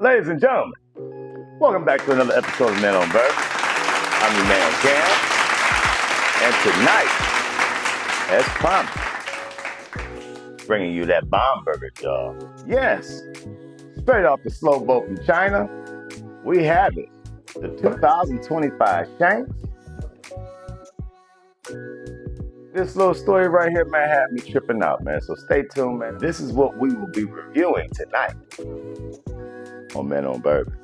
Ladies and gentlemen, welcome back to another episode of Men on Burger. I'm your man Cam, and tonight, as promised, bringing you that Bombergers, y'all. Yes, straight off the slow boat from China, we have it. The 2025 Shenks. This little story right here, man, had me tripping out, man. So stay tuned, man. This is what we will be reviewing tonight on Men on Burger.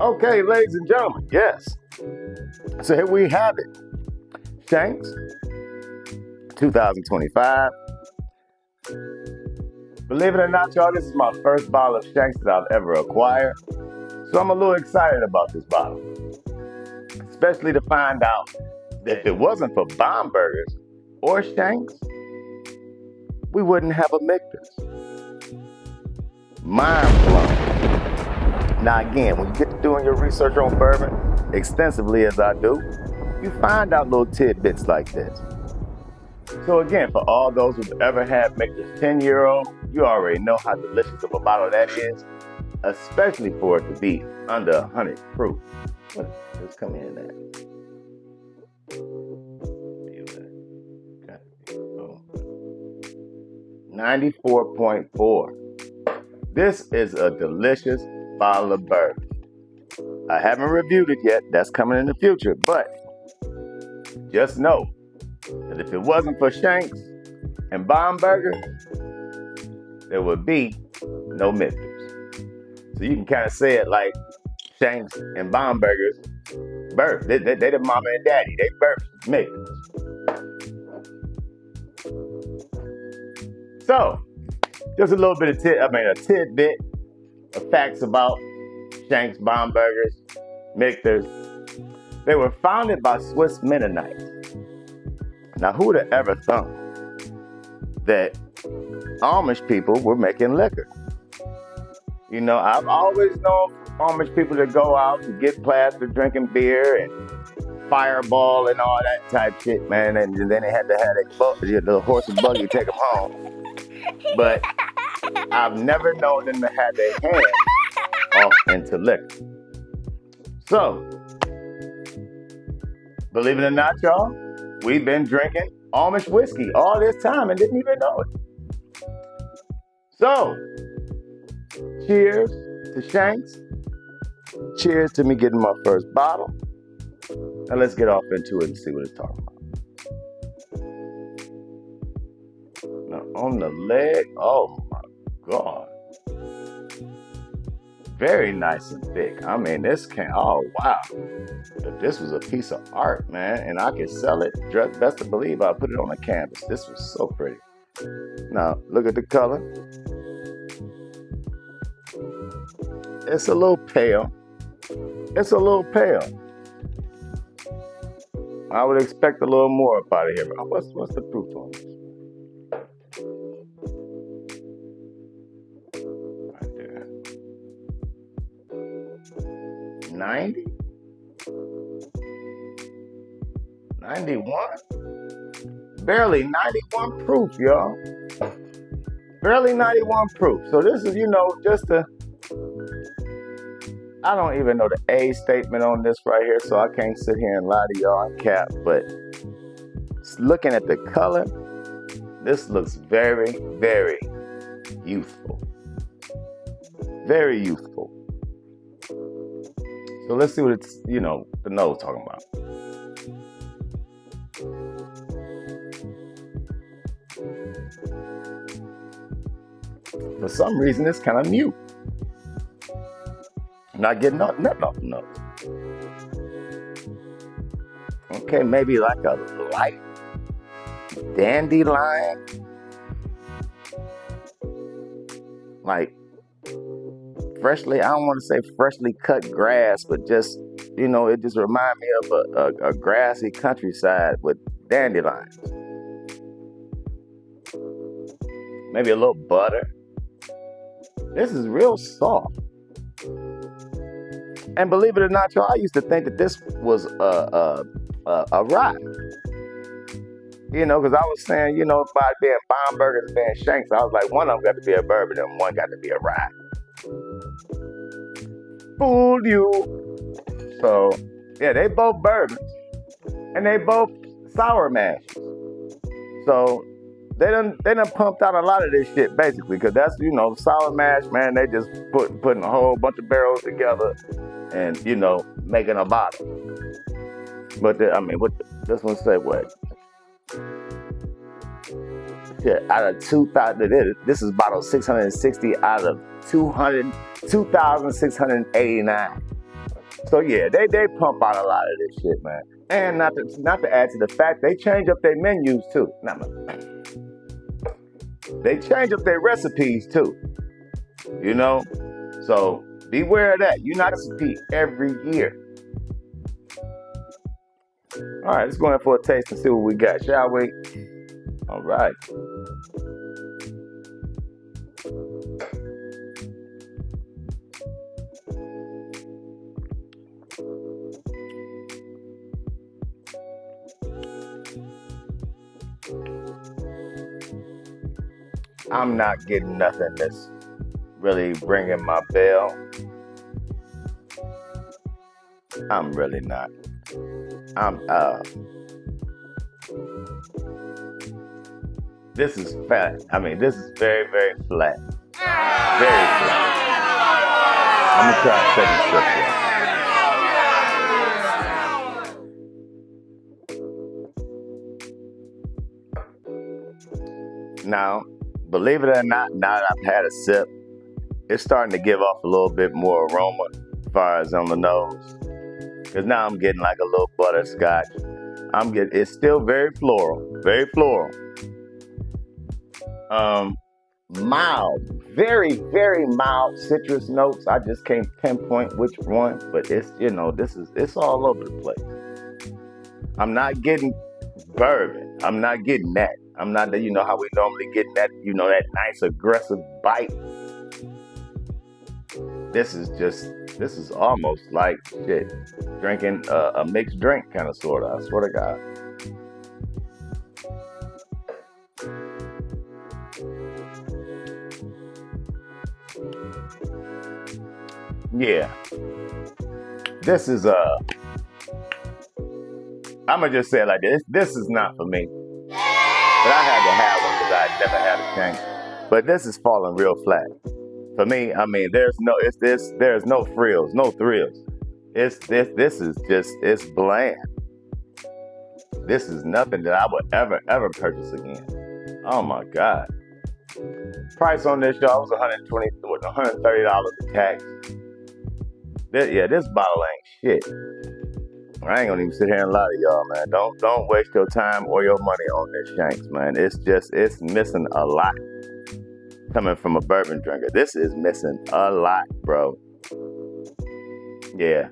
Okay, ladies and gentlemen, yes. So here we have it. Shenks, 2025. Believe it or not, y'all, this is my first bottle of Shenks that I've ever acquired. So I'm a little excited about this bottle. Especially to find out that if it wasn't for Bombergers or Shenks, we wouldn't have a Michters. Mind blown. Now again, when you get to doing your research on bourbon, extensively as I do, you find out little tidbits like this. So again, for all those who've ever had Michters 10-year-old, you already know how delicious of a bottle that is, especially for it to be under 100 proof. Let's come in there. 94.4. This is a delicious bottle of bourbon. I haven't reviewed it yet. That's coming in the future. But just know that if it wasn't for Shenks and Bombergers, there would be no Michters. So you can kind of say it like Shenks and Bombergers birth. They the mama and daddy. They birth Michters. So, just a little bit of a tidbit of facts about Shenks, Bombergers, Michters. They were founded by Swiss Mennonites. Now, who would have ever thought that Amish people were making liquor? You know, I've always known Amish people to go out and get plastered drinking beer and Fireball and all that type shit, man. And then they had to have the horse and buggy take them home. But I've never known them to have their hands off into liquor. So, believe it or not, y'all, we've been drinking Amish whiskey all this time and didn't even know it. So, cheers to Shenks. Cheers to me getting my first bottle. Now let's get off into it and see what it's talking about. Now on the leg, oh my God. Very nice and thick. I mean, oh wow. If this was a piece of art, man, and I could sell it, best to believe I'd put it on a canvas. This was so pretty. Now, look at the color. It's a little pale. It's a little pale. I would expect a little more up out of here. What's the proof on this? Right there. 90? 91? Barely 91 proof, y'all. Barely 91 proof. So this is, just I don't even know the A statement on this right here, so I can't sit here and lie to y'all and cap, but looking at the color, this looks very, very youthful. Very youthful. So let's see what it's, the nose talking about. For some reason, it's kind of mute. Not getting nothing off the nose. Okay, maybe like a light dandelion. Like freshly, I don't want to say freshly cut grass, but just, it just reminds me of a grassy countryside with dandelions. maybe a little butter. This is real soft. And believe it or not, y'all, I used to think that this was a rye. You know, because I was saying, you know, by being Bombergers and being Shenks, I was like, one of them got to be a bourbon and one got to be a rye. Fooled you. So, yeah, they both bourbons. And they both sour mash. So, they done pumped out a lot of this shit, basically, because that's, you know, sour mash, man, they just putting a whole bunch of barrels together and, you know, making a bottle. But, this one said what? Shit, out of 2,000, this is bottle 660 out of 2,689. So yeah, they pump out a lot of this shit, man. And not to add to the fact, they change up their menus too. They change up their recipes too. You know? So beware of that. You're not going to compete every year. All right, let's go in for a taste and see what we got, shall we? All right. I'm not getting nothing that's really ringing my bell. I'm really not. This is fat. This is very, very flat. Very flat. I'm gonna try a second sip. Now, believe it or not, now that I've had a sip, it's starting to give off a little bit more aroma as far as on the nose. Because now I'm getting like a little butterscotch. It's still very floral. Very floral. Mild. Very, very mild citrus notes. I just can't pinpoint which one, but it's, you know, it's all over the place. I'm not getting bourbon. I'm not getting that. I'm not, you know how we normally get that, you know, that nice aggressive bite. This is almost like shit, drinking a mixed drink kind of sort of, I swear to God. Yeah. This is, I'm going to just say it like this. This is not for me. But I had to have one because I never had a Shenks. But this is falling real flat. For me, there's no frills, no thrills. This is just, it's bland. This is nothing that I would ever purchase again. Oh my God. Price on this, y'all, was $130 to tax. This bottle ain't shit. I ain't gonna even sit here and lie to y'all, man. Don't waste your time or your money on this Shenks, man. It's missing a lot. Coming from a bourbon drinker, this is missing a lot, bro. Yeah.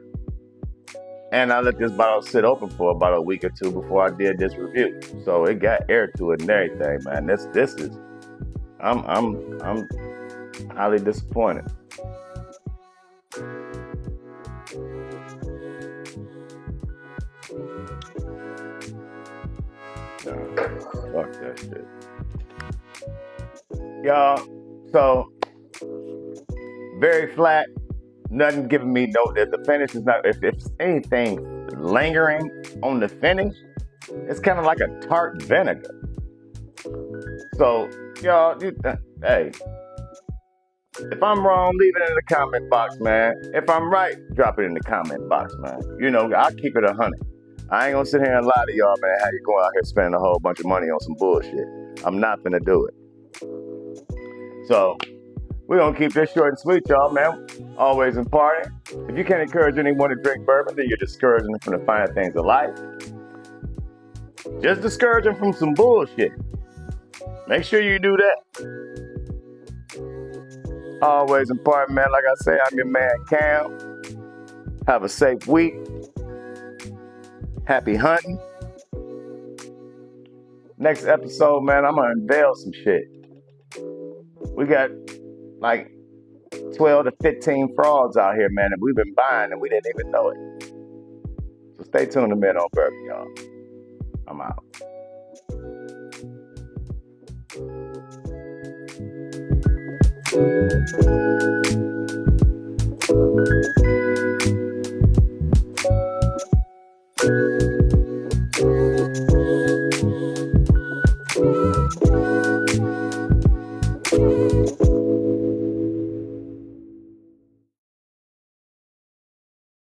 And I let this bottle sit open for about a week or two before I did this review. So it got air to it and everything, man. This is, I'm highly disappointed. Fuck that shit. Y'all, so very flat, nothing giving me no, if the finish is not, if anything lingering on the finish, it's kind of like a tart vinegar. So, y'all, hey, if I'm wrong, leave it in the comment box, man. If I'm right, drop it in the comment box, man. You know, I'll keep it 100. I ain't gonna sit here and lie to y'all, man, how you going out here spending a whole bunch of money on some bullshit. I'm not gonna do it. So, we're gonna keep this short and sweet, y'all, man. Always imparting. If you can't encourage anyone to drink bourbon, then you're discouraging them from the finer things of life. Just discourage them from some bullshit. Make sure you do that. Always important, man. Like I say, I'm your man, Cam. Have a safe week. Happy hunting. Next episode, man, I'm gonna unveil some shit. We got like 12 to 15 frauds out here, man, and we've been buying and we didn't even know it. So stay tuned to Men on Bourbon, y'all. I'm out.